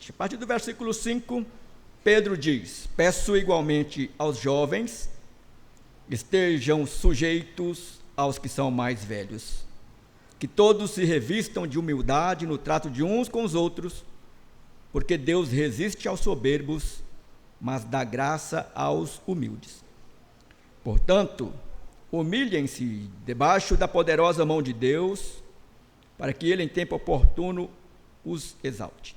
seguinte. A partir do versículo 5, Pedro diz: peço igualmente aos jovens, estejam sujeitos aos que são mais velhos, que todos se revistam de humildade no trato de uns com os outros, porque Deus resiste aos soberbos, mas dá graça aos humildes. Portanto, humilhem-se debaixo da poderosa mão de Deus, para que ele em tempo oportuno os exalte.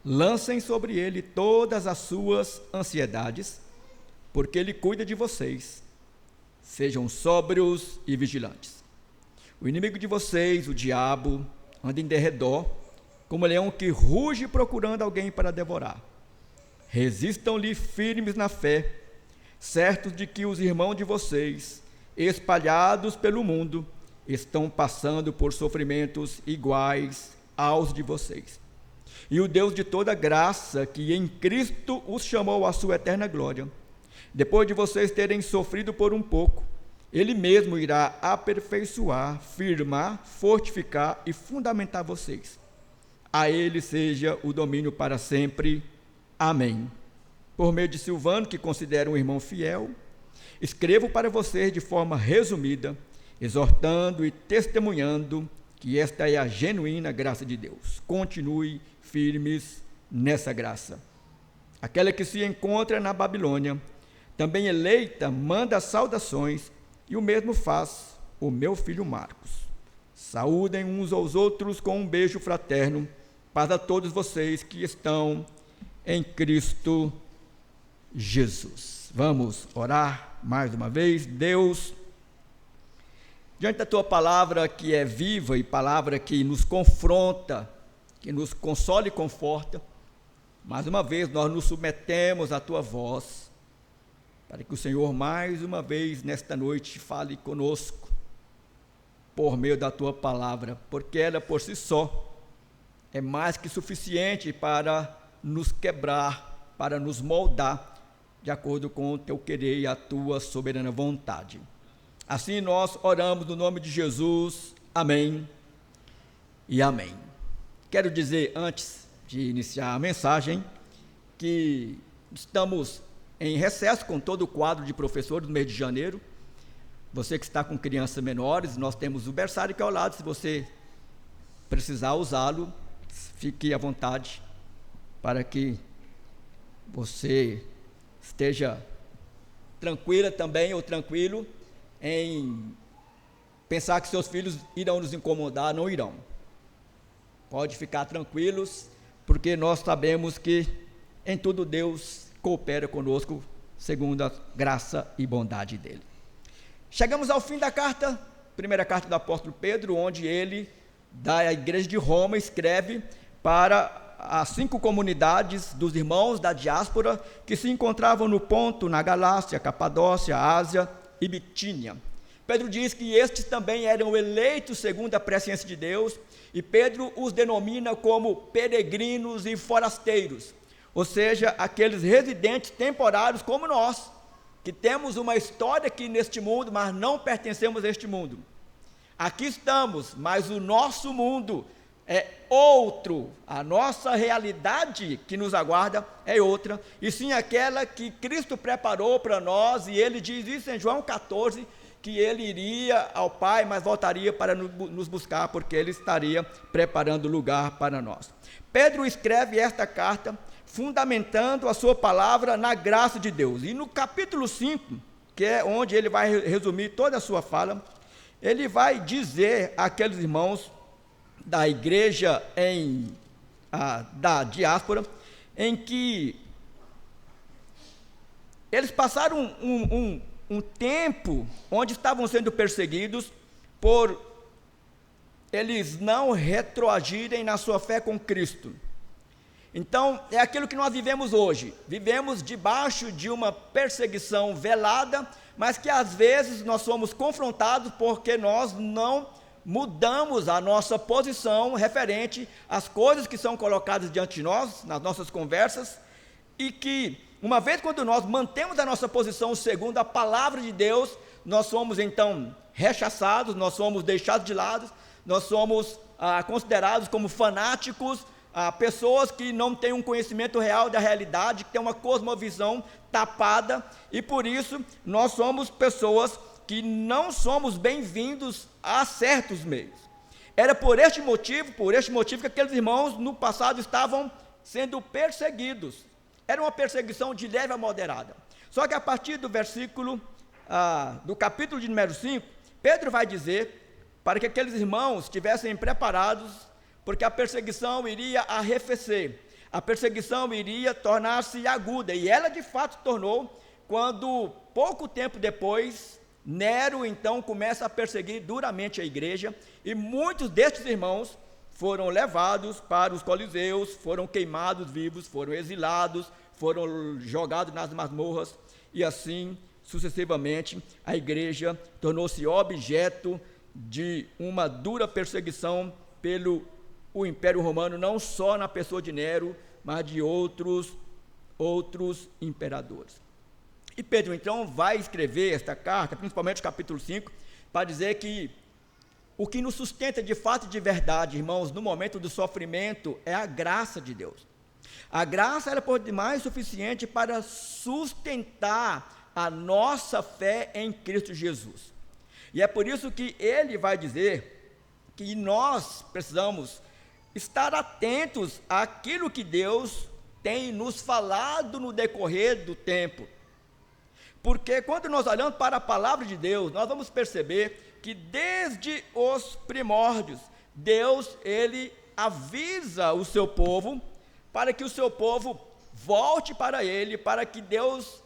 Lancem sobre ele todas as suas ansiedades, porque ele cuida de vocês. Sejam sóbrios e vigilantes. O inimigo de vocês, o diabo, anda em derredor, como leão que ruge procurando alguém para devorar. Resistam-lhe firmes na fé, certos de que os irmãos de vocês, espalhados pelo mundo, estão passando por sofrimentos iguais aos de vocês. E o Deus de toda graça, que em Cristo os chamou à sua eterna glória, depois de vocês terem sofrido por um pouco, Ele mesmo irá aperfeiçoar, firmar, fortificar e fundamentar vocês. A Ele seja o domínio para sempre. Amém. Por meio de Silvano, que considero um irmão fiel, escrevo para vocês de forma resumida, exortando e testemunhando que esta é a genuína graça de Deus. Continue firmes nessa graça. Aquela que se encontra na Babilônia, também eleita, manda saudações, e o mesmo faz o meu filho Marcos. Saúdem uns aos outros com um beijo fraterno. Paz a todos vocês que estão em Cristo Jesus. Vamos orar mais uma vez. Deus, diante da tua palavra que é viva e palavra que nos confronta, que nos consola e conforta, mais uma vez nós nos submetemos à tua voz, para que o Senhor mais uma vez nesta noite fale conosco, por meio da tua palavra, porque ela por si só é mais que suficiente para nos quebrar, para nos moldar, de acordo com o teu querer e a tua soberana vontade. Assim nós oramos no nome de Jesus, amém e amém. Quero dizer, antes de iniciar a mensagem, que estamos em recesso com todo o quadro de professores do mês de janeiro. Você que está com crianças menores, nós temos o berçário que é ao lado, se você precisar usá-lo, fique à vontade, para que você esteja tranquila também, ou tranquilo, em pensar que seus filhos irão nos incomodar. Não irão. Pode ficar tranquilos, porque nós sabemos que em tudo Deus coopera conosco, segundo a graça e bondade dele. Chegamos ao fim da carta, primeira carta do apóstolo Pedro, onde ele, da igreja de Roma, escreve para as 5 comunidades dos irmãos da diáspora que se encontravam no Ponto, na Galácia, Capadócia, Ásia e Bitínia. Pedro diz que estes também eram eleitos segundo a presciência de Deus, e Pedro os denomina como peregrinos e forasteiros, ou seja, aqueles residentes temporários como nós, que temos uma história aqui neste mundo, mas não pertencemos a este mundo. Aqui estamos, mas o nosso mundo é outro, a nossa realidade que nos aguarda é outra, e sim aquela que Cristo preparou para nós, e ele diz isso em João 14, que ele iria ao Pai, mas voltaria para nos buscar, porque ele estaria preparando lugar para nós. Pedro escreve esta carta fundamentando a sua palavra na graça de Deus, e no capítulo 5, que é onde ele vai resumir toda a sua fala, ele vai dizer àqueles irmãos da igreja da diáspora, em que eles passaram um tempo onde estavam sendo perseguidos por eles não retroagirem na sua fé com Cristo. Então, é aquilo que nós vivemos hoje. Vivemos debaixo de uma perseguição velada, mas que às vezes nós somos confrontados porque nós não mudamos a nossa posição referente às coisas que são colocadas diante de nós, nas nossas conversas, e que, uma vez quando nós mantemos a nossa posição segundo a palavra de Deus, nós somos então rechaçados, nós somos deixados de lado, nós somos considerados como fanáticos, pessoas que não têm um conhecimento real da realidade, que têm uma cosmovisão tapada, e por isso nós somos pessoas que não somos bem-vindos a certos meios. Era por este motivo que aqueles irmãos no passado estavam sendo perseguidos. Era uma perseguição de leve a moderada. Só que a partir do do capítulo de número 5, Pedro vai dizer para que aqueles irmãos estivessem preparados, porque a perseguição iria arrefecer, a perseguição iria tornar-se aguda, e ela de fato tornou, quando pouco tempo depois, Nero então começa a perseguir duramente a igreja, e muitos destes irmãos foram levados para os coliseus, foram queimados vivos, foram exilados, foram jogados nas masmorras, e assim sucessivamente a igreja tornou-se objeto de uma dura perseguição pelo Império Romano, não só na pessoa de Nero, mas de outros imperadores. E Pedro então vai escrever esta carta, principalmente o capítulo 5, para dizer que o que nos sustenta de fato e de verdade, irmãos, no momento do sofrimento, é a graça de Deus. A graça era por demais suficiente para sustentar a nossa fé em Cristo Jesus. E é por isso que ele vai dizer que nós precisamos estar atentos àquilo que Deus tem nos falado no decorrer do tempo. Porque quando nós olhamos para a palavra de Deus, nós vamos perceber que desde os primórdios, Deus, ele avisa o seu povo, para que o seu povo volte para ele, para que Deus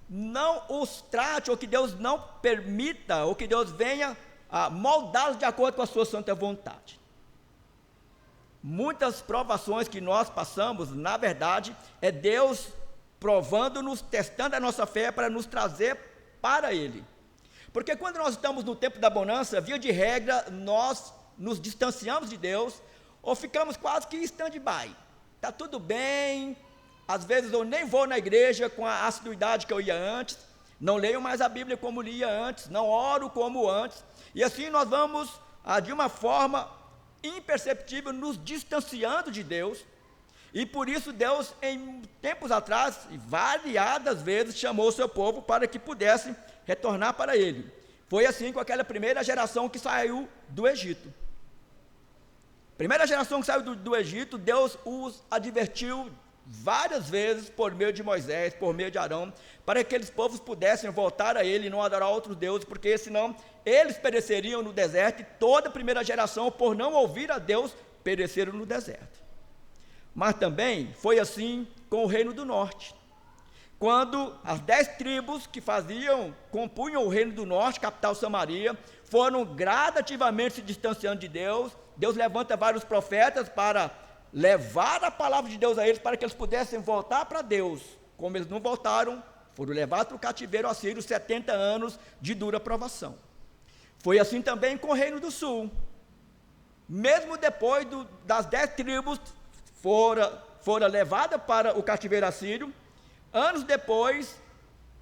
não os trate, ou que Deus não permita, ou que Deus venha a moldá-los de acordo com a sua santa vontade. Muitas provações que nós passamos, na verdade, é Deus provando-nos, testando a nossa fé para nos trazer para Ele. Porque quando nós estamos no tempo da bonança, via de regra, nós nos distanciamos de Deus, ou ficamos quase que em stand-by. Está tudo bem, às vezes eu nem vou na igreja com a assiduidade que eu ia antes, não leio mais a Bíblia como lia antes, não oro como antes, e assim nós vamos, de uma forma imperceptível, nos distanciando de Deus. E por isso Deus, em tempos atrás, variadas vezes, chamou o seu povo para que pudesse retornar para Ele. Foi assim com aquela primeira geração que saiu do Egito. Primeira geração que saiu do Egito, Deus os advertiu várias vezes por meio de Moisés, por meio de Arão, para que aqueles povos pudessem voltar a Ele e não adorar outros deuses, porque senão eles pereceriam no deserto, e toda a primeira geração, por não ouvir a Deus, pereceram no deserto. Mas também foi assim com o reino do norte, quando as 10 tribos que compunham o reino do norte, capital Samaria, foram gradativamente se distanciando de Deus. Deus levanta vários profetas para levar a palavra de Deus a eles, para que eles pudessem voltar para Deus. Como eles não voltaram, foram levados para o cativeiro assírio, 70 anos de dura provação. Foi assim também com o reino do sul. Mesmo depois das 10 tribos fora levada para o cativeiro assírio, anos depois,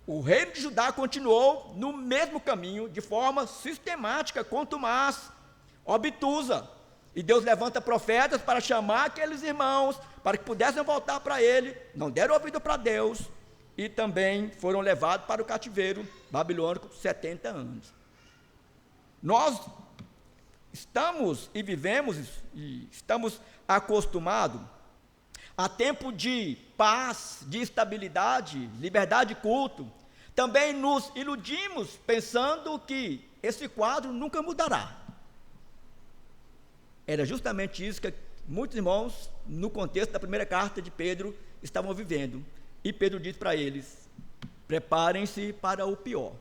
o reino de Judá continuou no mesmo caminho, de forma sistemática, contumaz, obtusa. E Deus levanta profetas para chamar aqueles irmãos, para que pudessem voltar para Ele, não deram ouvido para Deus, e também foram levados para o cativeiro babilônico 70 anos. Nós estamos e vivemos e estamos acostumados a tempo de paz, de estabilidade, liberdade de culto. Também nos iludimos pensando que esse quadro nunca mudará. Era justamente isso que muitos irmãos, no contexto da primeira carta de Pedro, estavam vivendo. E Pedro diz para eles: preparem-se para o pior.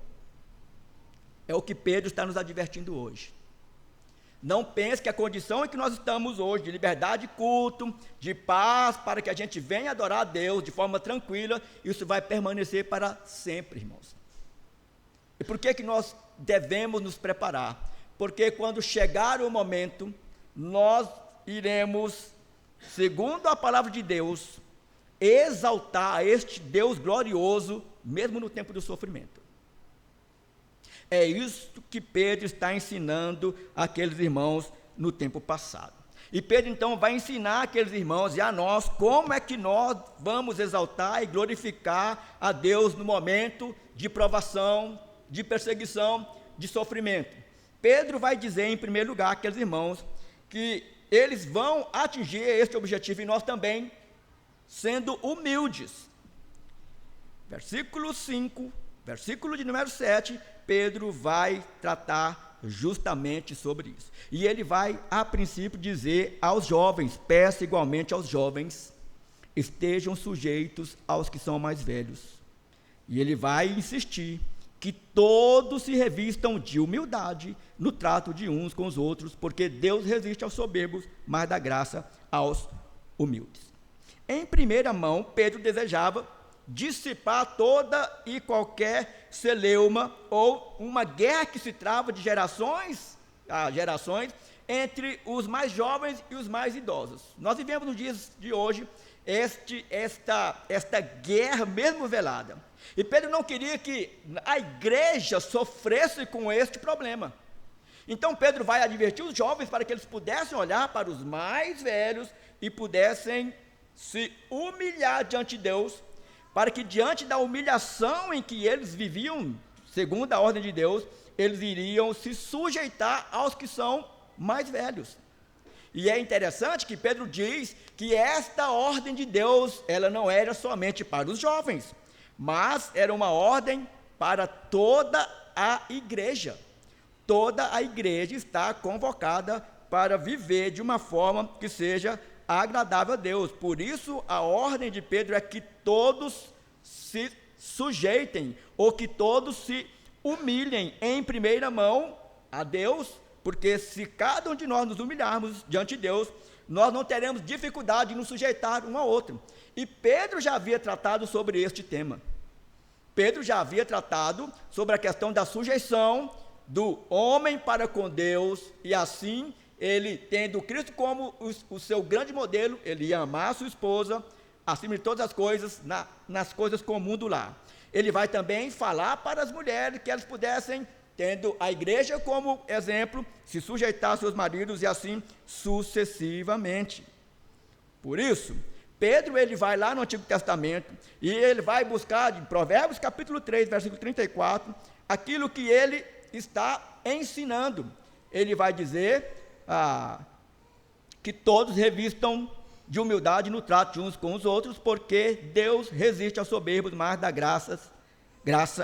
É o que Pedro está nos advertindo hoje. Não pense que a condição em que nós estamos hoje, de liberdade de culto, de paz, para que a gente venha adorar a Deus de forma tranquila, isso vai permanecer para sempre, irmãos. E por que nós devemos nos preparar? Porque quando chegar o momento, nós iremos, segundo a palavra de Deus, exaltar este Deus glorioso, mesmo no tempo do sofrimento. É isso que Pedro está ensinando àqueles irmãos no tempo passado. E Pedro então vai ensinar aqueles irmãos e a nós como é que nós vamos exaltar e glorificar a Deus no momento de provação, de perseguição, de sofrimento. Pedro vai dizer em primeiro lugar àqueles irmãos que eles vão atingir este objetivo e nós também, sendo humildes. Versículo 5, versículo de número 7, Pedro vai tratar justamente sobre isso. E ele vai, a princípio, dizer aos jovens, peça igualmente aos jovens, estejam sujeitos aos que são mais velhos. E ele vai insistir que todos se revistam de humildade no trato de uns com os outros, porque Deus resiste aos soberbos, mas dá graça aos humildes. Em primeira mão, Pedro desejava dissipar toda e qualquer celeuma ou uma guerra que se trava de gerações a gerações entre os mais jovens e os mais idosos. Nós vivemos nos dias de hoje esta guerra mesmo velada. E Pedro não queria que a igreja sofresse com este problema. Então Pedro vai advertir os jovens para que eles pudessem olhar para os mais velhos e pudessem se humilhar diante de Deus, para que diante da humilhação em que eles viviam, segundo a ordem de Deus, eles iriam se sujeitar aos que são mais velhos. E é interessante que Pedro diz que esta ordem de Deus, ela não era somente para os jovens, mas era uma ordem para toda a igreja. Toda a igreja está convocada para viver de uma forma que seja agradável a Deus. Por isso, a ordem de Pedro é que todos se sujeitem, ou que todos se humilhem em primeira mão a Deus, porque se cada um de nós nos humilharmos diante de Deus, nós não teremos dificuldade em nos sujeitar um ao outro. E Pedro já havia tratado sobre este tema. Pedro já havia tratado sobre a questão da sujeição do homem para com Deus, e assim, ele tendo Cristo como o seu grande modelo, ele ia amar a sua esposa, acima de todas as coisas, nas coisas comuns do lar. Ele vai também falar para as mulheres que elas pudessem, tendo a igreja como exemplo, se sujeitar aos seus maridos e assim sucessivamente. Por isso, Pedro ele vai lá no Antigo Testamento e ele vai buscar em Provérbios capítulo 3, versículo 34, aquilo que ele está ensinando. Ele vai dizer que todos revistam de humildade no trato de uns com os outros, porque Deus resiste aos soberbos, mas dá graça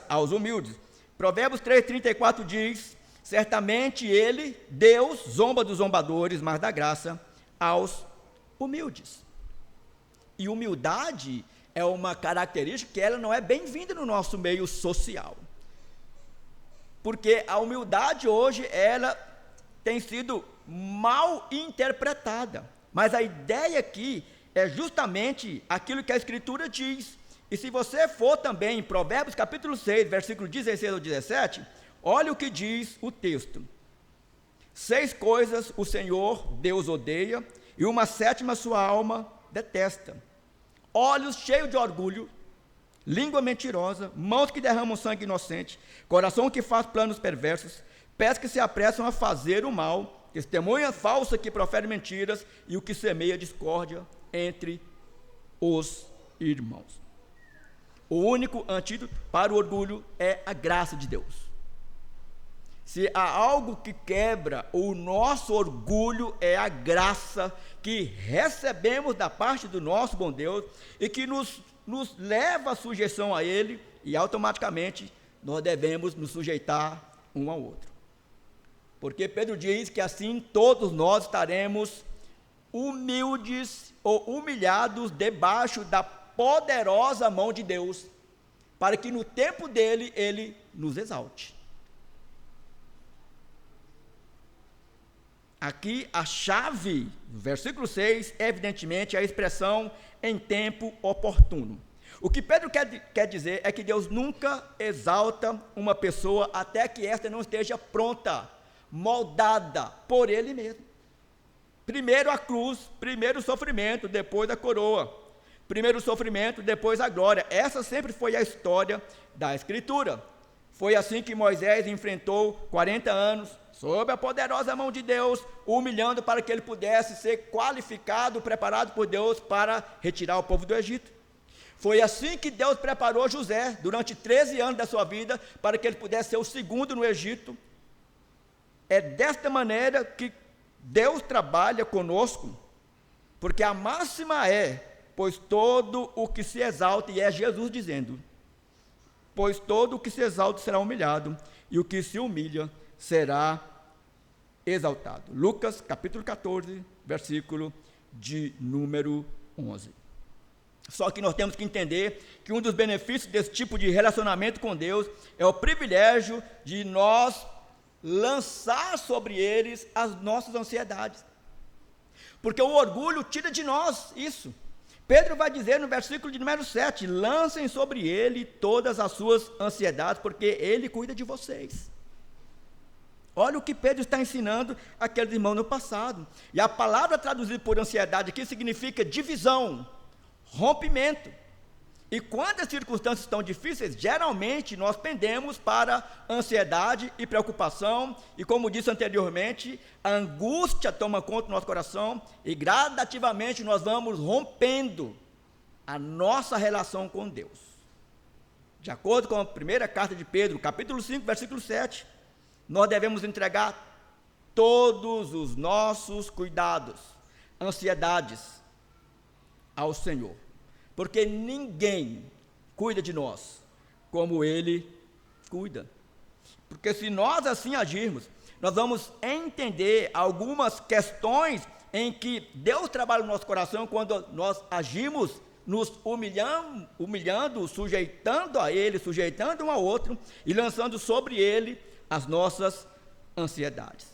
aos humildes. Provérbios 3,34 diz, certamente ele, Deus, zomba dos zombadores, mas dá graça aos humildes. E humildade é uma característica que ela não é bem-vinda no nosso meio social. Porque a humildade hoje, ela tem sido mal interpretada. Mas a ideia aqui é justamente aquilo que a Escritura diz. E se você for também em Provérbios capítulo 6, versículo 16 ao 17, olha o que diz o texto. 6 coisas o Senhor Deus odeia, e uma sétima sua alma detesta: olhos cheios de orgulho, língua mentirosa, mãos que derramam sangue inocente, coração que faz planos perversos, pés que se apressam a fazer o mal, testemunha falsa que profere mentiras, e o que semeia discórdia entre os irmãos. O único antídoto para o orgulho é a graça de Deus. Se há algo que quebra o nosso orgulho, é a graça que recebemos da parte do nosso bom Deus e que nos leva à sujeição a Ele, e automaticamente nós devemos nos sujeitar um ao outro. Porque Pedro diz que assim todos nós estaremos humildes ou humilhados debaixo da poderosa mão de Deus, para que no tempo dele, ele nos exalte. Aqui a chave, no versículo 6, é evidentemente a expressão em tempo oportuno. O que Pedro quer dizer é que Deus nunca exalta uma pessoa até que esta não esteja pronta, moldada por Ele mesmo. Primeiro a cruz, primeiro o sofrimento, depois a coroa. Primeiro o sofrimento, depois a glória. Essa sempre foi a história da Escritura. Foi assim que Moisés enfrentou 40 anos, sob a poderosa mão de Deus, humilhando para que ele pudesse ser qualificado, preparado por Deus para retirar o povo do Egito. Foi assim que Deus preparou José, durante 13 anos da sua vida, para que ele pudesse ser o segundo no Egito. É desta maneira que Deus trabalha conosco, porque a máxima é, pois todo o que se exalta, e é Jesus dizendo, pois todo o que se exalta será humilhado, e o que se humilha será exaltado. Lucas, capítulo 14, versículo de número 11. Só que nós temos que entender que um dos benefícios desse tipo de relacionamento com Deus é o privilégio de nós lançar sobre eles as nossas ansiedades. Porque o orgulho tira de nós isso. Pedro vai dizer no versículo de número 7, lancem sobre ele todas as suas ansiedades, porque ele cuida de vocês. Olha o que Pedro está ensinando àqueles irmãos no passado. E a palavra traduzida por ansiedade aqui significa divisão, rompimento. E quando as circunstâncias estão difíceis, geralmente nós pendemos para ansiedade e preocupação, e como disse anteriormente, a angústia toma conta do nosso coração, e gradativamente nós vamos rompendo a nossa relação com Deus. De acordo com a primeira carta de Pedro, capítulo 5, versículo 7, nós devemos entregar todos os nossos cuidados, ansiedades ao Senhor. Porque ninguém cuida de nós como Ele cuida. Porque se nós assim agirmos, nós vamos entender algumas questões em que Deus trabalha no nosso coração quando nós agimos, nos humilhando, sujeitando a Ele, sujeitando um ao outro e lançando sobre Ele as nossas ansiedades.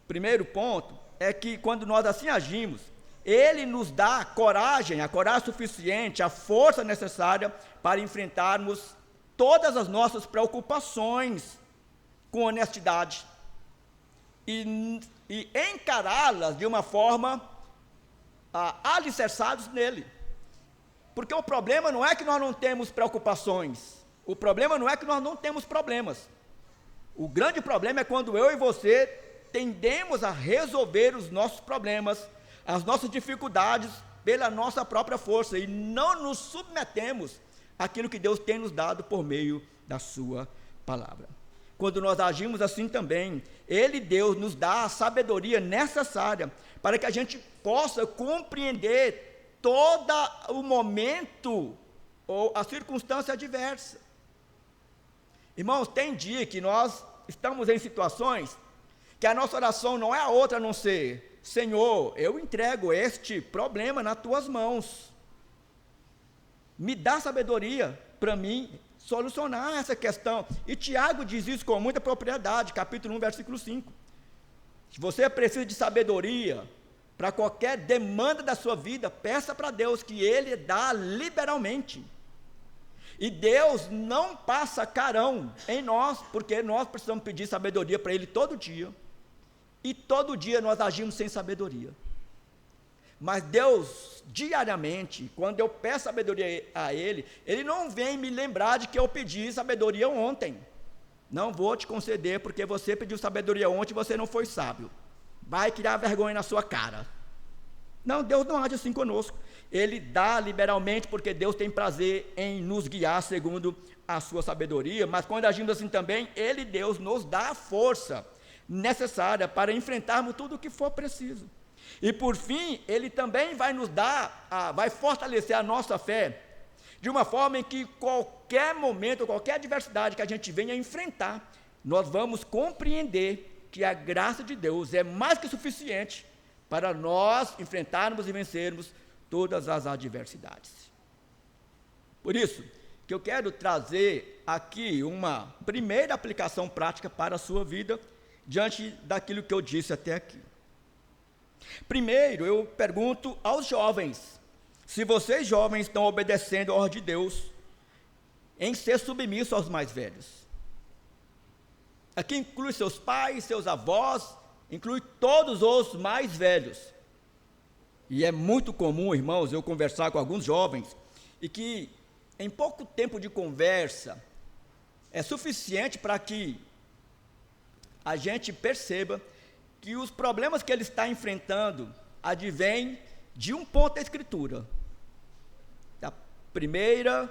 Primeiro ponto é que quando nós assim agimos, Ele nos dá a coragem suficiente, a força necessária para enfrentarmos todas as nossas preocupações com honestidade e encará-las de uma forma alicerçados nele. Porque o problema não é que nós não temos preocupações, o problema não é que nós não temos problemas. O grande problema é quando eu e você tendemos a resolver os nossos problemas, as nossas dificuldades pela nossa própria força e não nos submetemos àquilo que Deus tem nos dado por meio da sua palavra. Quando nós agimos assim também, Ele, Deus, nos dá a sabedoria necessária para que a gente possa compreender todo o momento ou a circunstância adversa. Irmãos, tem dia que nós estamos em situações que a nossa oração não é a outra a não ser: Senhor, eu entrego este problema nas tuas mãos, me dá sabedoria para mim solucionar essa questão. E Tiago diz isso com muita propriedade, capítulo 1, versículo 5. Se você precisa de sabedoria para qualquer demanda da sua vida, peça para Deus, que Ele dá liberalmente. E Deus não passa carão em nós, porque nós precisamos pedir sabedoria para Ele todo dia. E todo dia nós agimos sem sabedoria. Mas Deus, diariamente, quando eu peço sabedoria a Ele, Ele não vem me lembrar de que eu pedi sabedoria ontem. Não vou te conceder, porque você pediu sabedoria ontem e você não foi sábio. Vai criar vergonha na sua cara. Não, Deus não age assim conosco. Ele dá liberalmente, porque Deus tem prazer em nos guiar segundo a sua sabedoria, mas quando agimos assim também, Ele, Deus, nos dá a força necessária para enfrentarmos tudo o que for preciso. E por fim, Ele também vai nos dar, vai fortalecer a nossa fé, de uma forma em que qualquer momento, qualquer adversidade que a gente venha enfrentar, nós vamos compreender que a graça de Deus é mais que suficiente para nós enfrentarmos e vencermos todas as adversidades. Por isso, que eu quero trazer aqui uma primeira aplicação prática para a sua vida, diante daquilo que eu disse até aqui. Primeiro, eu pergunto aos jovens, se vocês jovens estão obedecendo a ordem de Deus, em ser submissos aos mais velhos. Aqui inclui seus pais, seus avós, inclui todos os mais velhos. E é muito comum, irmãos, eu conversar com alguns jovens, e que em pouco tempo de conversa, é suficiente para que a gente perceba que os problemas que ele está enfrentando advêm de um ponto da Escritura, da primeira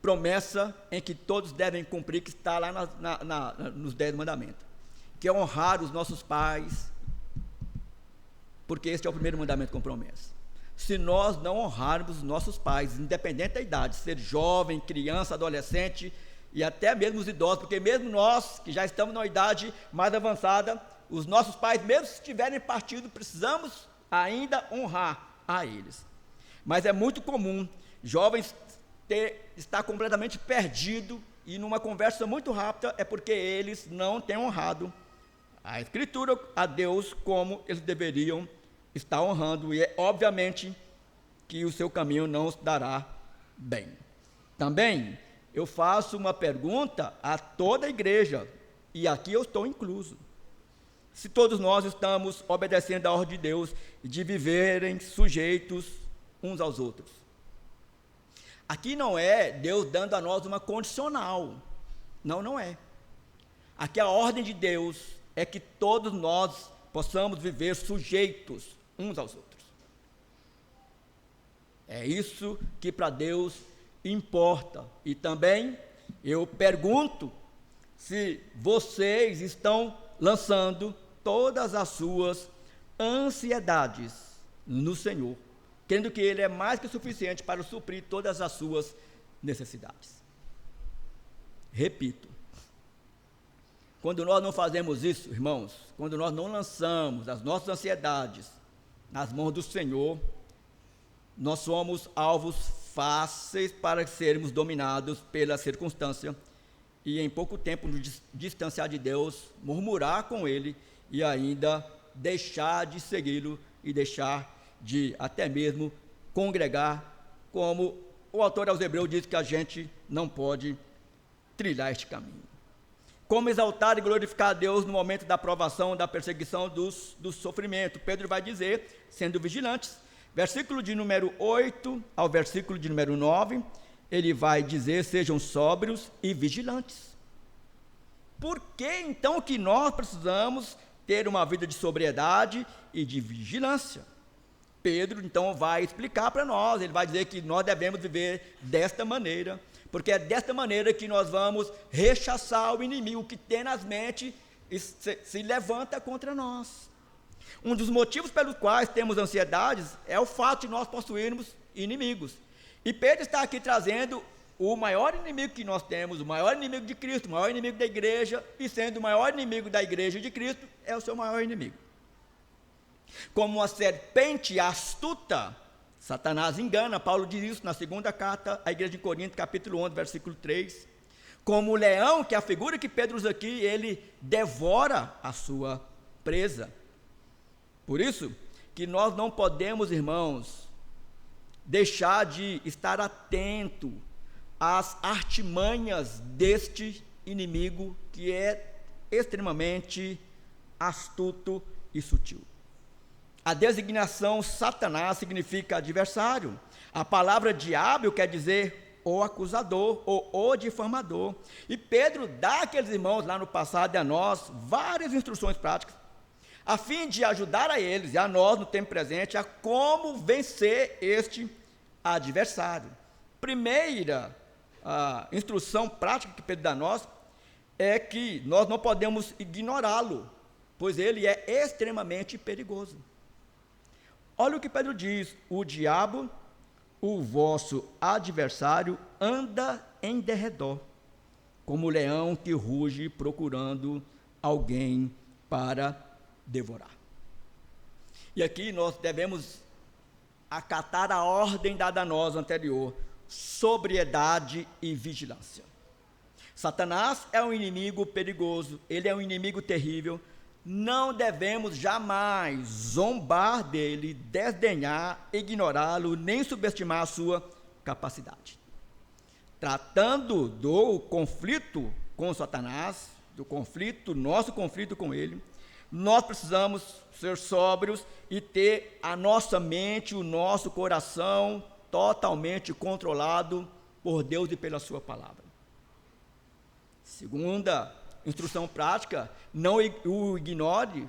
promessa em que todos devem cumprir, que está lá nos 10 mandamentos, que é honrar os nossos pais, porque este é o primeiro mandamento com promessa. Se nós não honrarmos os nossos pais, independente da idade, ser jovem, criança, adolescente e até mesmo os idosos, porque mesmo nós que já estamos numa idade mais avançada, os nossos pais, mesmo se tiverem partido, precisamos ainda honrar a eles. Mas é muito comum jovens estar completamente perdido, e numa conversa muito rápida é porque eles não têm honrado a Escritura, a Deus, como eles deveriam estar honrando, e é obviamente que o seu caminho não se dará bem. Também eu faço uma pergunta a toda a igreja, e aqui eu estou incluso: se todos nós estamos obedecendo a ordem de Deus de viverem sujeitos uns aos outros. Aqui não é Deus dando a nós uma condicional, não é. Aqui a ordem de Deus é que todos nós possamos viver sujeitos uns aos outros. É isso que para Deus importa. E também eu pergunto se vocês estão lançando todas as suas ansiedades no Senhor, crendo que Ele é mais que suficiente para suprir todas as suas necessidades. Repito, quando nós não fazemos isso, irmãos, quando nós não lançamos as nossas ansiedades nas mãos do Senhor, nós somos alvos fáceis para sermos dominados pela circunstância, e em pouco tempo nos distanciar de Deus, murmurar com Ele e ainda deixar de segui-lo e deixar de até mesmo congregar, como o autor aos Hebreus diz que a gente não pode trilhar este caminho. Como exaltar e glorificar a Deus no momento da provação, da perseguição, do sofrimento? Pedro vai dizer, sendo vigilantes. Versículo de número 8 ao versículo de número 9, ele vai dizer: sejam sóbrios e vigilantes. Por que então que nós precisamos ter uma vida de sobriedade e de vigilância? Pedro então vai explicar para nós, ele vai dizer que nós devemos viver desta maneira, porque é desta maneira que nós vamos rechaçar o inimigo que tenazmente se levanta contra nós. Um dos motivos pelos quais temos ansiedades é o fato de nós possuirmos inimigos. E Pedro está aqui trazendo o maior inimigo que nós temos, o maior inimigo de Cristo, o maior inimigo da igreja, e sendo o maior inimigo da igreja de Cristo, é o seu maior inimigo. Como uma serpente astuta, Satanás engana. Paulo diz isso na segunda carta à igreja de Corinto, capítulo 11, versículo 3. Como o leão, que é a figura que Pedro usa aqui, ele devora a sua presa. Por isso que nós não podemos, irmãos, deixar de estar atento às artimanhas deste inimigo, que é extremamente astuto e sutil. A designação Satanás significa adversário. A palavra diabo quer dizer o acusador ou o difamador. E Pedro dá àqueles irmãos lá no passado e a nós várias instruções práticas, a fim de ajudar a eles e a nós no tempo presente a como vencer este adversário. Primeira instrução prática que Pedro dá a nós é que nós não podemos ignorá-lo, pois ele é extremamente perigoso. Olha o que Pedro diz: o diabo, o vosso adversário, anda em derredor, como o leão que ruge procurando alguém para devorar. E aqui nós devemos acatar a ordem dada a nós anterior: sobriedade e vigilância. Satanás é um inimigo perigoso, ele é um inimigo terrível. Não devemos jamais zombar dele, desdenhar, ignorá-lo, nem subestimar a sua capacidade. Tratando do conflito com Satanás, do conflito, nosso conflito com ele, nós precisamos ser sóbrios e ter a nossa mente, o nosso coração totalmente controlado por Deus e pela sua palavra. Segunda instrução prática, não o ignore,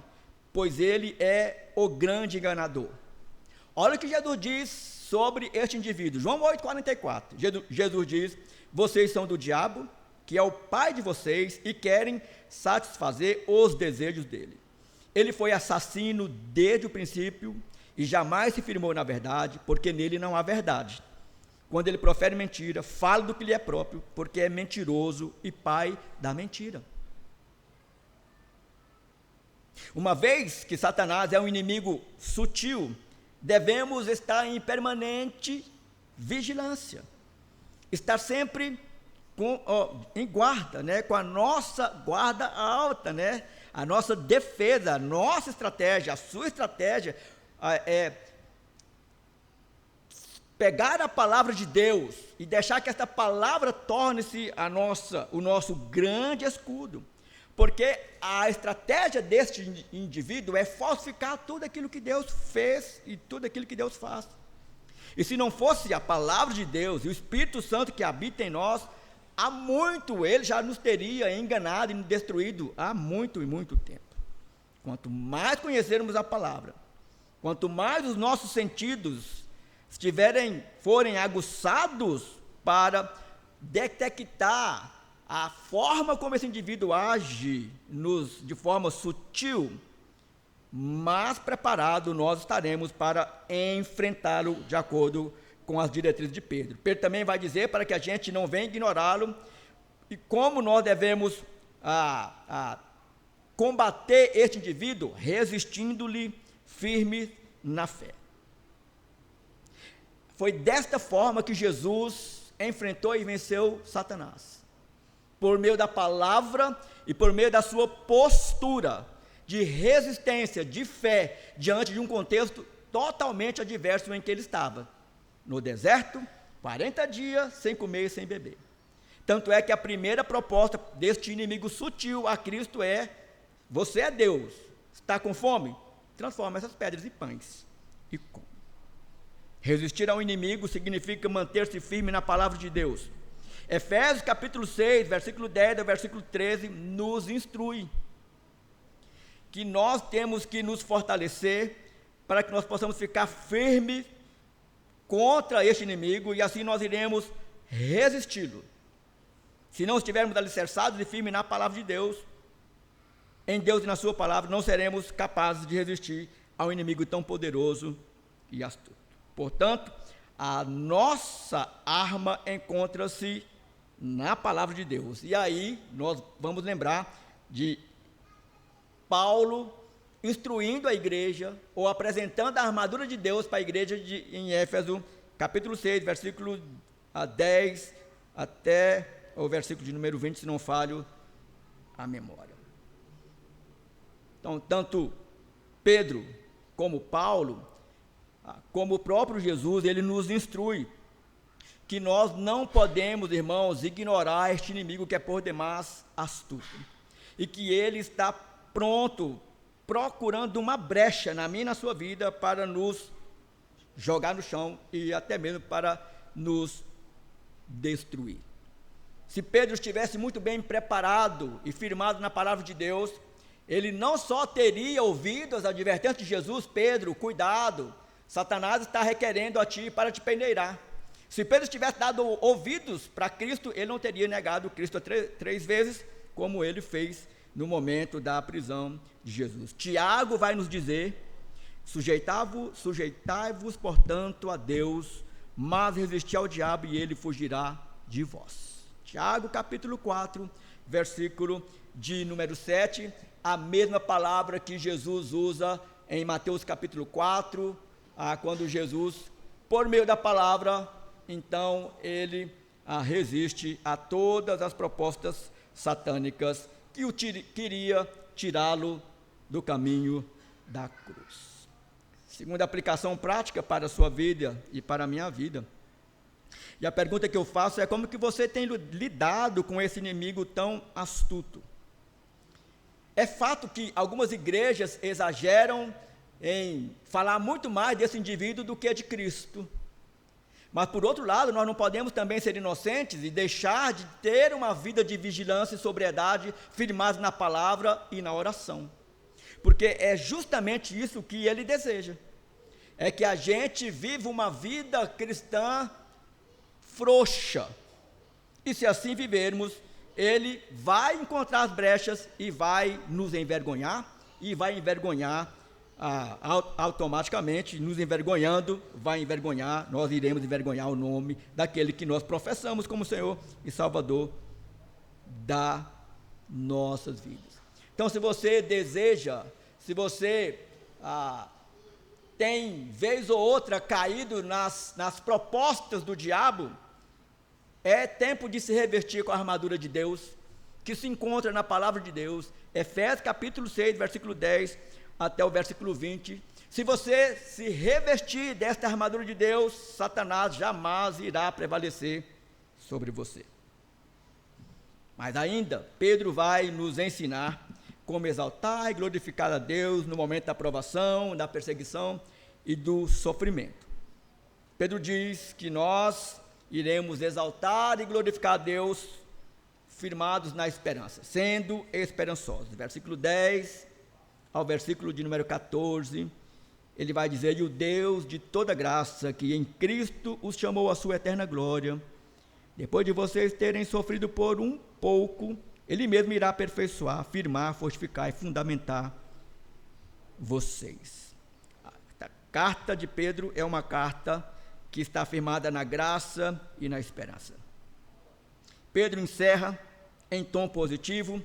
pois ele é o grande enganador. Olha o que Jesus diz sobre este indivíduo. João 8,44. Jesus diz: vocês são do diabo, que é o pai de vocês, e querem satisfazer os desejos dele. Ele foi assassino desde o princípio e jamais se firmou na verdade, porque nele não há verdade. Quando ele profere mentira, fala do que lhe é próprio, porque é mentiroso e pai da mentira. Uma vez que Satanás é um inimigo sutil, devemos estar em permanente vigilância, estar sempre em guarda, né? Com a nossa guarda alta, né? A nossa defesa, a nossa estratégia, a sua estratégia é pegar a palavra de Deus e deixar que esta palavra torne-se o nosso grande escudo, porque a estratégia deste indivíduo é falsificar tudo aquilo que Deus fez e tudo aquilo que Deus faz. E se não fosse a palavra de Deus e o Espírito Santo que habita em nós, há muito ele já nos teria enganado e nos destruído há muito e muito tempo. Quanto mais conhecermos a palavra, quanto mais os nossos sentidos forem aguçados para detectar a forma como esse indivíduo age de forma sutil, mais preparado nós estaremos para enfrentá-lo de acordo com as diretrizes de Pedro. Pedro também vai dizer para que a gente não venha ignorá-lo e como nós devemos combater este indivíduo, resistindo-lhe firme na fé. Foi desta forma que Jesus enfrentou e venceu Satanás, por meio da palavra e por meio da sua postura de resistência, de fé, diante de um contexto totalmente adverso em que ele estava. No deserto, 40 dias, sem comer e sem beber. Tanto é que a primeira proposta deste inimigo sutil a Cristo é: você é Deus, está com fome? Transforma essas pedras em pães e come. Resistir ao inimigo significa manter-se firme na palavra de Deus. Efésios capítulo 6, versículo 10 ao versículo 13, nos instrui que nós temos que nos fortalecer para que nós possamos ficar firmes contra este inimigo e assim nós iremos resisti-lo. Se não estivermos alicerçados e firmes na palavra de Deus, em Deus e na sua palavra, não seremos capazes de resistir ao inimigo tão poderoso e astuto. Portanto, a nossa arma encontra-se na palavra de Deus. E aí nós vamos lembrar de Paulo instruindo a igreja, ou apresentando a armadura de Deus para a igreja em Éfeso, capítulo 6, versículo 10 até o versículo de número 20, se não falho a memória. Então, tanto Pedro como Paulo, como o próprio Jesus, ele nos instrui que nós não podemos, irmãos, ignorar este inimigo que é por demais astuto, e que ele está pronto, procurando uma brecha na minha e na sua vida para nos jogar no chão e até mesmo para nos destruir. Se Pedro estivesse muito bem preparado e firmado na palavra de Deus, ele não só teria ouvido as advertências de Jesus: Pedro, cuidado, Satanás está requerendo a ti para te peneirar. Se Pedro tivesse dado ouvidos para Cristo, ele não teria negado Cristo três vezes, como ele fez no momento da prisão de Jesus. Tiago vai nos dizer: sujeitai-vos, portanto, a Deus, mas resisti ao diabo e ele fugirá de vós. Tiago capítulo 4, versículo de número 7, a mesma palavra que Jesus usa em Mateus capítulo 4, quando Jesus, por meio da palavra, então ele resiste a todas as propostas satânicas que queria tirá-lo do caminho da cruz. Segunda aplicação prática para a sua vida e para a minha vida. E a pergunta que eu faço é: como que você tem lidado com esse inimigo tão astuto? É fato que algumas igrejas exageram em falar muito mais desse indivíduo do que de Cristo. Mas, por outro lado, nós não podemos também ser inocentes e deixar de ter uma vida de vigilância e sobriedade firmados na palavra e na oração. Porque é justamente isso que ele deseja. É que a gente viva uma vida cristã frouxa. E se assim vivermos, ele vai encontrar as brechas e vai nos envergonhar, e vai envergonhar automaticamente, nos envergonhando, vai envergonhar, nós iremos envergonhar o nome daquele que nós professamos como Senhor e Salvador das nossas vidas. Então, se você deseja, se você tem vez ou outra caído nas propostas do diabo, é tempo de se revestir com a armadura de Deus, que se encontra na palavra de Deus, Efésios capítulo 6, versículo 10 até o versículo 20. Se você se revestir desta armadura de Deus, Satanás jamais irá prevalecer sobre você. Mas ainda, Pedro vai nos ensinar como exaltar e glorificar a Deus no momento da provação, da perseguição e do sofrimento. Pedro diz que nós iremos exaltar e glorificar a Deus firmados na esperança, sendo esperançosos. Versículo 10 ao versículo de número 14, ele vai dizer: e o Deus de toda graça, que em Cristo os chamou à sua eterna glória, depois de vocês terem sofrido por um pouco, ele mesmo irá aperfeiçoar, firmar, fortificar e fundamentar vocês. A carta de Pedro é uma carta que está firmada na graça e na esperança. Pedro encerra em tom positivo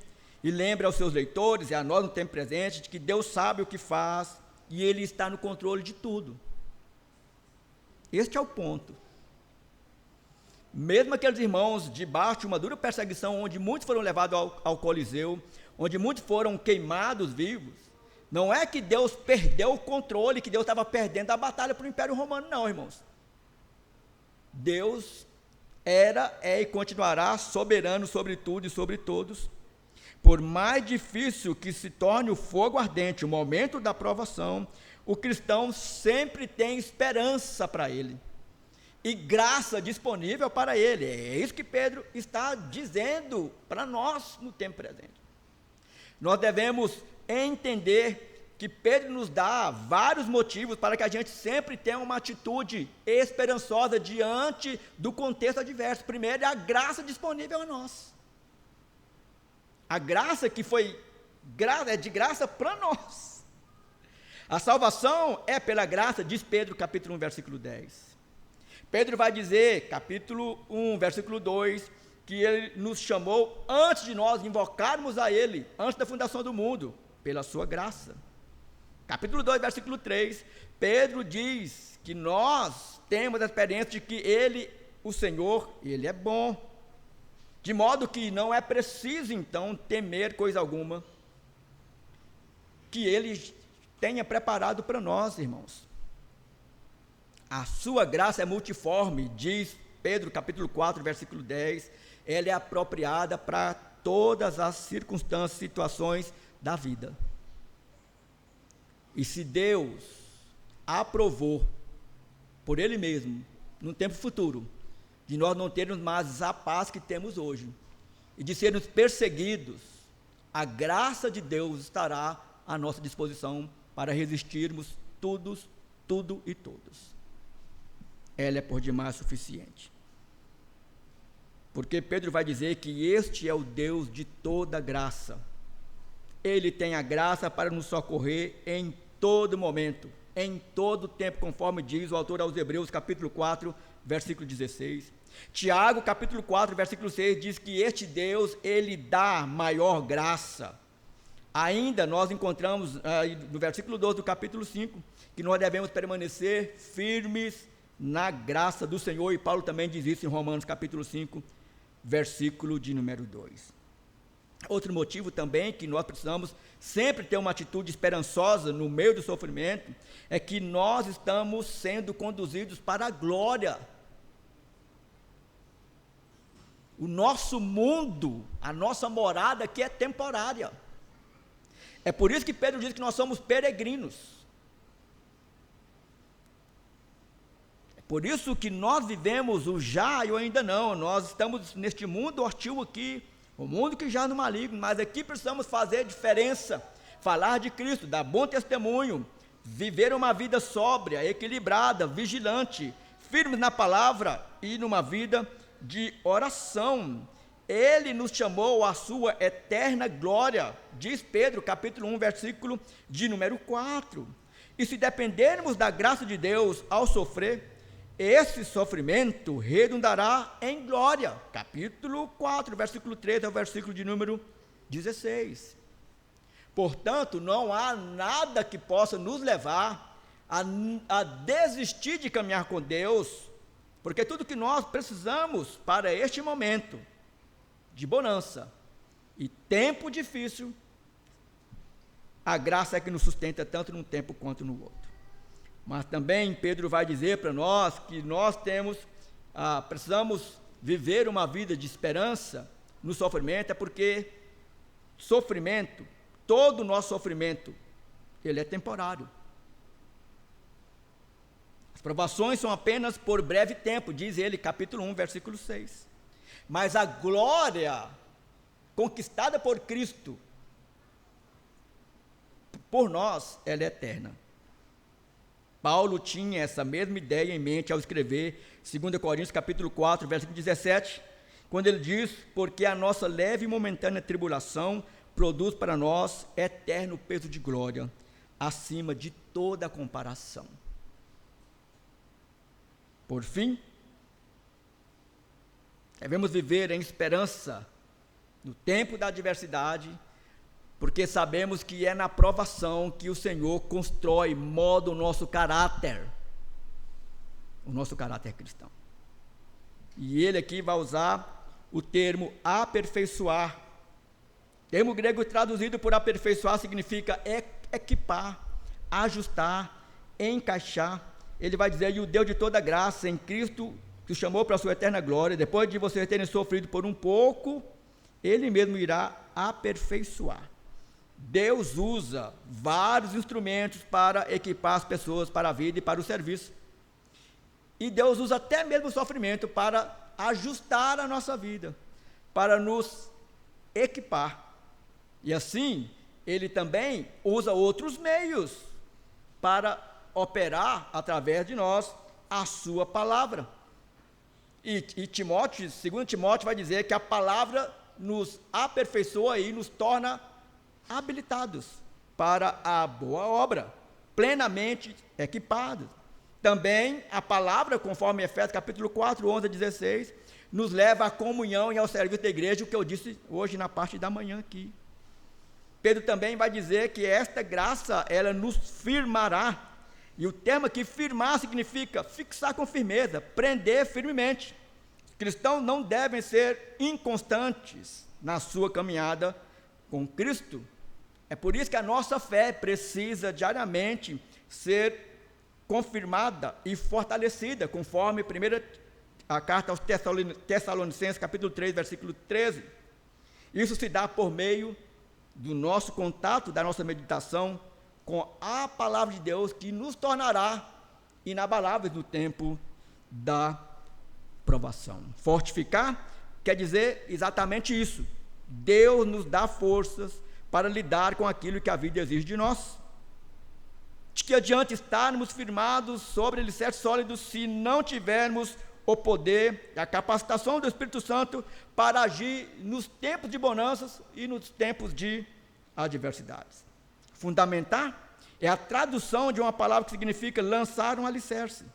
e lembra aos seus leitores e a nós no tempo presente de que Deus sabe o que faz e Ele está no controle de tudo. Este é o ponto. Mesmo aqueles irmãos debaixo de uma dura perseguição, onde muitos foram levados ao Coliseu, onde muitos foram queimados vivos, não é que Deus perdeu o controle, que Deus estava perdendo a batalha para o Império Romano, não, irmãos. Deus era, é e continuará soberano sobre tudo e sobre todos. Por mais difícil que se torne o fogo ardente, o momento da provação, o cristão sempre tem esperança para ele e graça disponível para ele. É isso que Pedro está dizendo para nós no tempo presente. Nós devemos entender que Pedro nos dá vários motivos para que a gente sempre tenha uma atitude esperançosa diante do contexto adverso. Primeiro, é a graça disponível a nós. A graça que foi é de graça para nós. A salvação é pela graça, diz Pedro, capítulo 1, versículo 10. Pedro vai dizer, capítulo 1, versículo 2, que ele nos chamou antes de nós invocarmos a ele, antes da fundação do mundo, pela sua graça. Capítulo 2, versículo 3, Pedro diz que nós temos a experiência de que ele, o Senhor, ele é bom. De modo que não é preciso, então, temer coisa alguma que Ele tenha preparado para nós, irmãos. A sua graça é multiforme, diz Pedro, capítulo 4, versículo 10. Ela é apropriada para todas as circunstâncias, situações da vida. E se Deus aprovou, por Ele mesmo, no tempo futuro, de nós não termos mais a paz que temos hoje, e de sermos perseguidos, a graça de Deus estará à nossa disposição para resistirmos tudo e todos. Ela é por demais suficiente. Porque Pedro vai dizer que este é o Deus de toda graça. Ele tem a graça para nos socorrer em todo momento, em todo tempo, conforme diz o autor aos Hebreus, capítulo 4, versículo 16. Tiago, capítulo 4, versículo 6, diz que este Deus, Ele dá maior graça. Ainda nós encontramos no versículo 12 do capítulo 5, que nós devemos permanecer firmes na graça do Senhor, e Paulo também diz isso em Romanos, capítulo 5, versículo de número 2. Outro motivo também que nós precisamos sempre ter uma atitude esperançosa no meio do sofrimento, é que nós estamos sendo conduzidos para a glória. O nosso mundo, a nossa morada aqui é temporária. É por isso que Pedro diz que nós somos peregrinos. Por isso que nós vivemos o já e o ainda não. Nós estamos neste mundo hostil aqui, o mundo que já no maligno, mas aqui precisamos fazer diferença, falar de Cristo, dar bom testemunho, viver uma vida sóbria, equilibrada, vigilante, firmes na palavra e numa vida de oração. Ele nos chamou à sua eterna glória, diz Pedro, capítulo 1, versículo de número 4. E se dependermos da graça de Deus ao sofrer, esse sofrimento redundará em glória. Capítulo 4, versículo 13 ao versículo de número 16. Portanto, não há nada que possa nos levar a desistir de caminhar com Deus, porque tudo que nós precisamos para este momento de bonança e tempo difícil, a graça é que nos sustenta tanto num tempo quanto no outro. Mas também Pedro vai dizer para nós que nós precisamos viver uma vida de esperança no sofrimento, é porque sofrimento, todo o nosso sofrimento, ele é temporário. As provações são apenas por breve tempo, diz ele, capítulo 1, versículo 6. Mas a glória conquistada por Cristo, por nós, ela é eterna. Paulo tinha essa mesma ideia em mente ao escrever 2 Coríntios capítulo 4, versículo 17, quando ele diz: porque a nossa leve e momentânea tribulação produz para nós eterno peso de glória, acima de toda comparação. Por fim, devemos viver em esperança no tempo da adversidade, porque sabemos que é na provação que o Senhor constrói, molda o nosso caráter cristão. E ele aqui vai usar o termo aperfeiçoar. O termo grego traduzido por aperfeiçoar significa equipar, ajustar, encaixar. Ele vai dizer: e o Deus de toda graça em Cristo, que o chamou para a sua eterna glória, depois de vocês terem sofrido por um pouco, ele mesmo irá aperfeiçoar. Deus usa vários instrumentos para equipar as pessoas para a vida e para o serviço. E Deus usa até mesmo o sofrimento para ajustar a nossa vida, para nos equipar. E assim, ele também usa outros meios para operar através de nós a sua palavra. E Timóteo, 2 Timóteo vai dizer que a palavra nos aperfeiçoa e nos torna habilitados para a boa obra, plenamente equipados. Também a palavra, conforme Efésios capítulo 4, 11 a 16, nos leva à comunhão e ao serviço da igreja, o que eu disse hoje na parte da manhã aqui. Pedro também vai dizer que esta graça, ela nos firmará, e o termo aqui, firmar, significa fixar com firmeza, prender firmemente. Os cristãos não devem ser inconstantes na sua caminhada com Cristo. É por isso que a nossa fé precisa diariamente ser confirmada e fortalecida, conforme a carta aos Tessalonicenses, capítulo 3, versículo 13. Isso se dá por meio do nosso contato, da nossa meditação com a palavra de Deus, que nos tornará inabaláveis no tempo da provação. Fortificar quer dizer exatamente isso. Deus nos dá forças para lidar com aquilo que a vida exige de nós. De que adianta estarmos firmados sobre alicerces sólidos se não tivermos o poder e a capacitação do Espírito Santo para agir nos tempos de bonanças e nos tempos de adversidades. Fundamentar é a tradução de uma palavra que significa lançar um alicerce.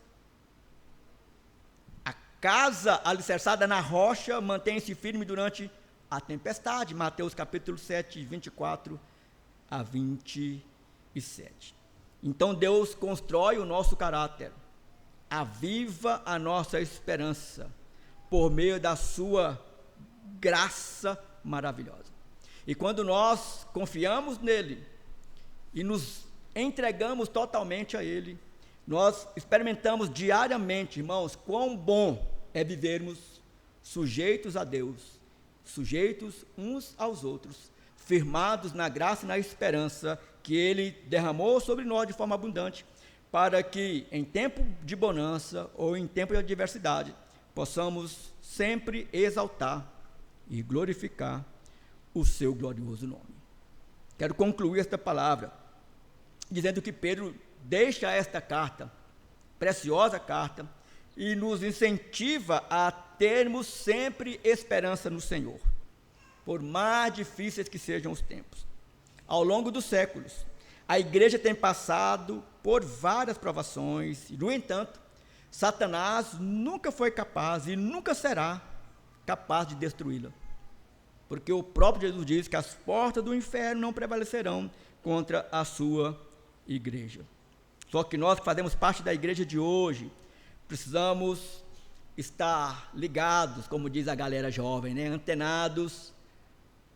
A casa alicerçada na rocha mantém-se firme durante a tempestade. Mateus capítulo 7, 24 a 27. Então Deus constrói o nosso caráter, aviva a nossa esperança por meio da sua graça maravilhosa. E quando nós confiamos nele e nos entregamos totalmente a ele, nós experimentamos diariamente, irmãos, quão bom é vivermos sujeitos a Deus, sujeitos uns aos outros, firmados na graça e na esperança que ele derramou sobre nós de forma abundante, para que em tempo de bonança ou em tempo de adversidade possamos sempre exaltar e glorificar o seu glorioso nome. Quero concluir esta palavra dizendo que Pedro deixa esta carta, preciosa carta, e nos incentiva a termos sempre esperança no Senhor, por mais difíceis que sejam os tempos. Ao longo dos séculos, a igreja tem passado por várias provações, e, no entanto, Satanás nunca foi capaz e nunca será capaz de destruí-la. Porque o próprio Jesus diz que as portas do inferno não prevalecerão contra a sua igreja. Só que nós que fazemos parte da igreja de hoje, precisamos estar ligados, como diz a galera jovem, né? Antenados,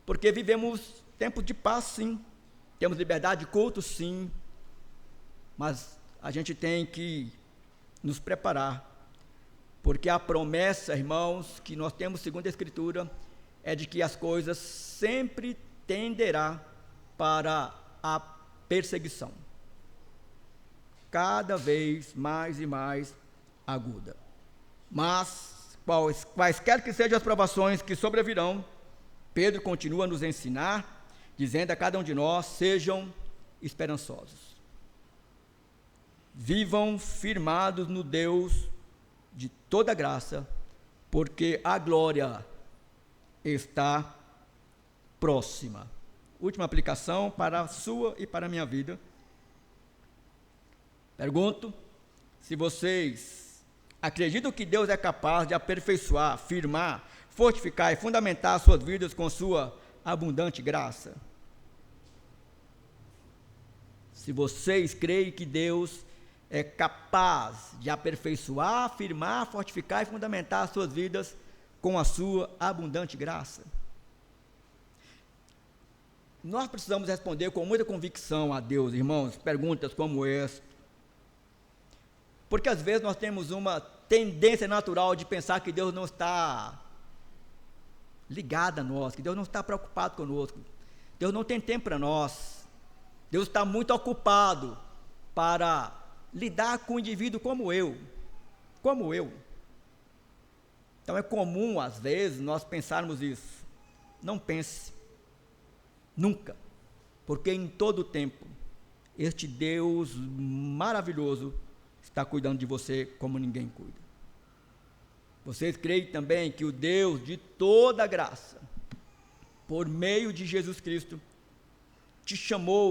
porque vivemos tempos de paz, sim, temos liberdade de culto, sim, mas a gente tem que nos preparar, porque a promessa, irmãos, que nós temos segundo a Escritura, é de que as coisas sempre tenderá para a perseguição, cada vez mais e mais aguda. Mas, quaisquer que sejam as provações que sobrevirão, Pedro continua a nos ensinar, dizendo a cada um de nós: sejam esperançosos. Vivam firmados no Deus de toda graça, porque a glória está próxima. Última aplicação para a sua e para a minha vida. Pergunto se vocês acreditam que Deus é capaz de aperfeiçoar, firmar, fortificar e fundamentar as suas vidas com sua abundante graça. Se vocês creem que Deus é capaz de aperfeiçoar, firmar, fortificar e fundamentar as suas vidas com a sua abundante graça. Nós precisamos responder com muita convicção a Deus, irmãos, perguntas como essa. Porque às vezes nós temos uma tendência natural de pensar que Deus não está ligado a nós, que Deus não está preocupado conosco, Deus não tem tempo para nós, Deus está muito ocupado para lidar com um indivíduo como eu. Então é comum, às vezes, nós pensarmos isso. Não pense, nunca, porque em todo o tempo, este Deus maravilhoso está cuidando de você como ninguém cuida. Vocês creem também que o Deus de toda graça, por meio de Jesus Cristo,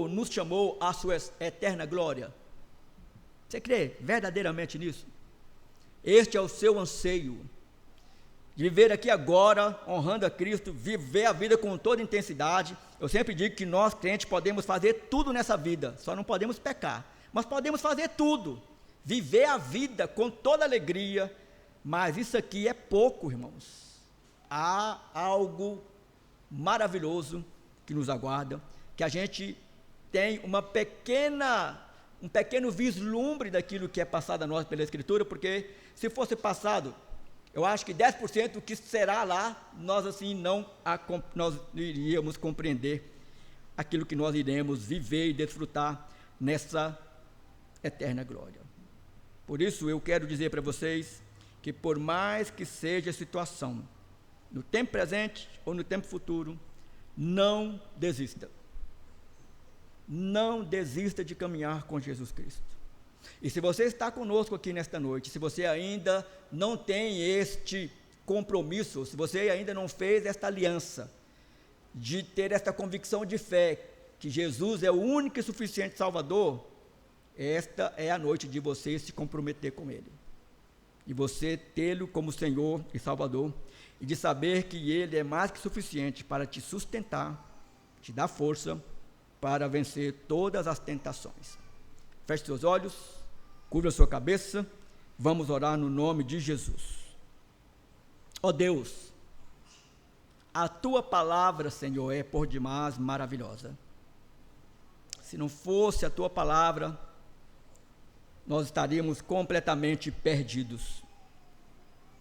nos chamou à sua eterna glória? Você crê verdadeiramente nisso? Este é o seu anseio, de viver aqui agora, honrando a Cristo, viver a vida com toda intensidade. Eu sempre digo que nós, crentes, podemos fazer tudo nessa vida, só não podemos pecar, mas podemos fazer tudo, viver a vida com toda alegria, mas isso aqui é pouco, irmãos. Há algo maravilhoso que nos aguarda, que a gente tem um pequeno vislumbre daquilo que é passado a nós pela Escritura, porque se fosse passado, eu acho que 10% do que será lá, nós assim nós iríamos compreender aquilo que nós iremos viver e desfrutar nessa eterna glória. Por isso eu quero dizer para vocês que, por mais que seja a situação, no tempo presente ou no tempo futuro, não desista. Não desista de caminhar com Jesus Cristo. E se você está conosco aqui nesta noite, se você ainda não tem este compromisso, se você ainda não fez esta aliança, de ter esta convicção de fé, que Jesus é o único e suficiente Salvador, esta é a noite de você se comprometer com Ele, e você tê-lo como Senhor e Salvador, e de saber que Ele é mais que suficiente para te sustentar, te dar força para vencer todas as tentações. Feche seus olhos, curva sua cabeça, vamos orar no nome de Jesus. Ó Deus, a Tua palavra, Senhor, é por demais maravilhosa. Se não fosse a Tua palavra, nós estaríamos completamente perdidos,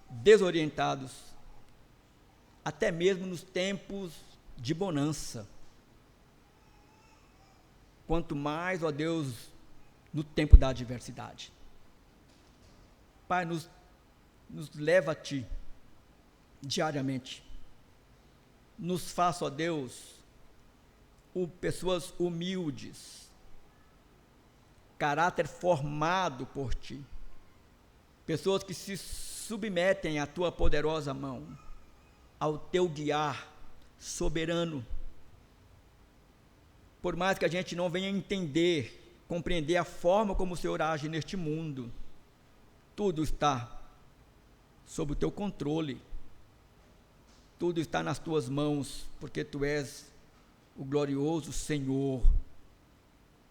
desorientados, até mesmo nos tempos de bonança. Quanto mais, ó Deus, no tempo da adversidade. Pai, nos leva a Ti diariamente. Nos faça, ó Deus, pessoas humildes, caráter formado por Ti, pessoas que se submetem à Tua poderosa mão, ao Teu guiar soberano. Por mais que a gente não venha entender, compreender a forma como o Senhor age neste mundo, tudo está sob o Teu controle, tudo está nas Tuas mãos, porque Tu és o glorioso Senhor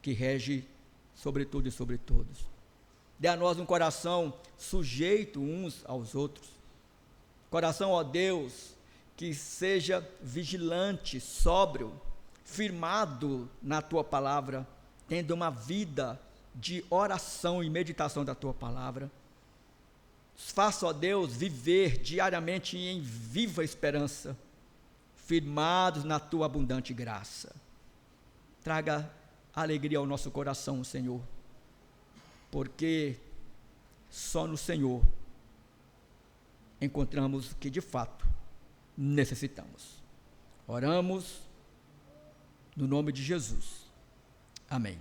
que rege sobre tudo e sobre todos. Dê a nós um coração sujeito uns aos outros, coração, ó Deus, que seja vigilante, sóbrio, firmado na Tua palavra, tendo uma vida de oração e meditação da Tua palavra. Faça, ó Deus, viver diariamente em viva esperança, firmados na Tua abundante graça. Traga alegria ao nosso coração, Senhor, porque só no Senhor encontramos o que de fato necessitamos. Oramos no nome de Jesus. Amém.